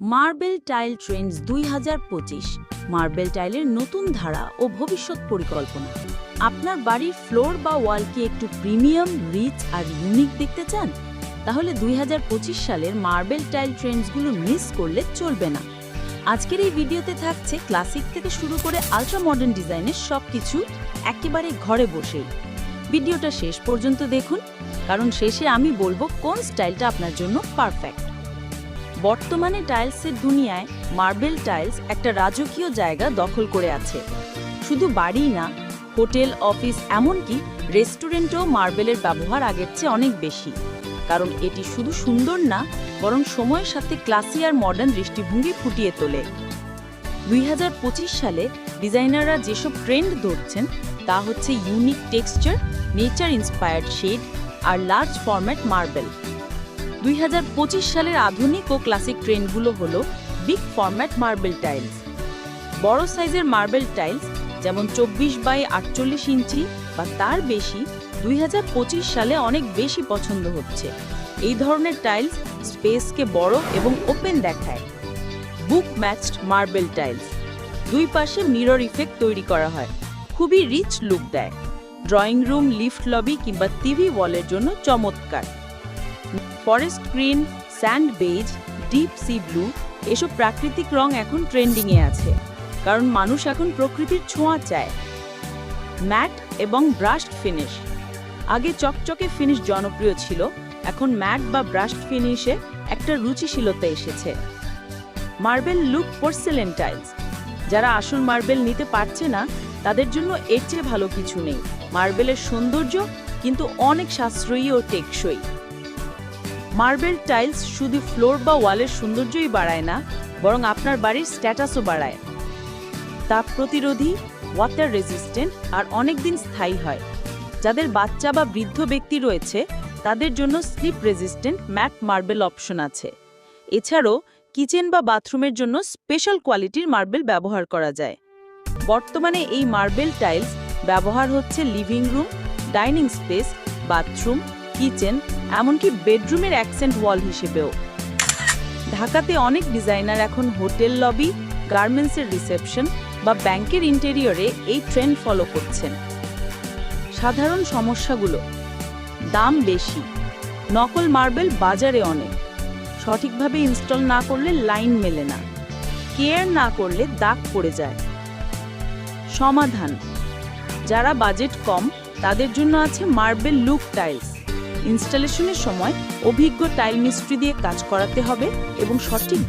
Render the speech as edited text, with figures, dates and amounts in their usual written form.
Marble tile Trends ২০২৫ marble টাইলের নতুন ধারা ও ভবিষ্যৎ পরিকল্পনা। আপনার বাড়ির ফ্লোর বা ওয়ালকে একটু প্রিমিয়াম, রিচ আর ইউনিক দেখতে চান? তাহলে ২০২৫ সালের মার্বেল টাইল ট্রেন্ডসগুলো মিস করলে চলবে না। আজকের এই ভিডিওতে থাকছে ক্লাসিক থেকে শুরু করে আলট্রা মডার্ন ডিজাইনের সবকিছু একেবারে ঘরে বসেই। ভিডিওটা শেষ পর্যন্ত দেখুন, কারণ শেষে আমি বলবো কোন স্টাইলটা আপনার জন্য পারফেক্ট। বর্তমানে টাইলসের দুনিয়ায় মার্বেল টাইলস একটা রাজকীয় জায়গা দখল করে আছে। শুধু বাড়ি না, হোটেল, অফিস, এমনকি রেস্টুরেন্টেও মার্বেলের ব্যবহার আগের চেয়ে অনেক বেশি। কারণ এটি শুধু সুন্দর না, বরং সময়ের সাথে ক্লাসি আর মডার্ন দৃষ্টিভঙ্গি ফুটিয়ে তোলে। ২০২৫ সালে ডিজাইনাররা যেসব ট্রেন্ড ধরছেন তা হচ্ছে unique texture, nature inspired shade আর লার্জ ফরম্যাট মার্বেল। ২০২৫ সালের আধুনিক ও ক্লাসিক ট্রেন্ডগুলো হলো বিগ ফরম্যাট মার্বেল টাইলস। বড় সাইজের মার্বেল টাইলস যেমন ২৪x৪৮ ইঞ্চি বা তার বেশি ২০২৫ সালে অনেক বেশি পছন্দ হচ্ছে। এই ধরনের টাইলস স্পেসকে বড় এবং ওপেন দেখায়। বুক ম্যাচড মার্বেল টাইলস, দুই পাশে মিরর ইফেক্ট তৈরি করা হয়, খুবই রিচ লুক দেয়। ড্রয়িং রুম, লিফট লবি কিংবা টিভি ওয়ালের জন্য চমৎকার। Forest green, sand beige, deep sea blue এসব প্রাকৃতিক রং এখন ট্রেন্ডিংয়ে আছে, কারণ মানুষ এখন প্রকৃতির ছোঁয়া চায়। ম্যাট এবং ব্রাশড ফিনিশ, আগে চকচকে ফিনিশ জনপ্রিয় ছিল, এখন ম্যাট বা ব্রাশড ফিনিশে একটা রুচিশীলতা এসেছে। মার্বেল লুক পোর্সেলেন টাইলস, যারা আসল মার্বেল নিতে পারছে না তাদের জন্য এর চেয়ে ভালো কিছু নেই। মার্বেলের সৌন্দর্য কিন্তু অনেক সাশ্রয়ী ও টেকসই। মার্বেল টাইলস শুধু ফ্লোর বা ওয়ালের সৌন্দর্যই বাড়ায় না, বরং আপনার বাড়ির স্ট্যাটাসও বাড়ায়। তাপ প্রতিরোধী, ওয়াটার রেজিস্ট্যান্ট আর অনেকদিন স্থায়ী হয়। যাদের বাচ্চা বা বৃদ্ধ ব্যক্তি রয়েছে তাদের জন্য slip resistant mat marble option আছে। এছাড়াও কিচেন বা বাথরুমের জন্য স্পেশাল কোয়ালিটির মার্বেল ব্যবহার করা যায়। বর্তমানে এই মার্বেল টাইলস ব্যবহার হচ্ছে living room, dining space, bathroom, kitchen, এমনকি বেডরুমের অ্যাকসেন্ট ওয়াল হিসেবেও। ঢাকাতে অনেক ডিজাইনার এখন হোটেল লবি, গার্মেন্টসের রিসেপশন বা ব্যাংকের ইন্টেরিয়রে এই ট্রেন্ড ফলো করছেন। সাধারণ সমস্যাগুলো: দাম বেশি, নকল মার্বেল বাজারে অনেক, সঠিকভাবে ইনস্টল না করলে লাইন মেলে না, কেয়ার না করলে দাগ পড়ে যায়। সমাধান: যারা বাজেট কম তাদের জন্য আছে মার্বেল লুক টাইলস। ইনস্টলেশনের সময় অভিজ্ঞ টাইল মিস্ত্রি দিয়ে কাজ করাতে হবে এবং সঠিক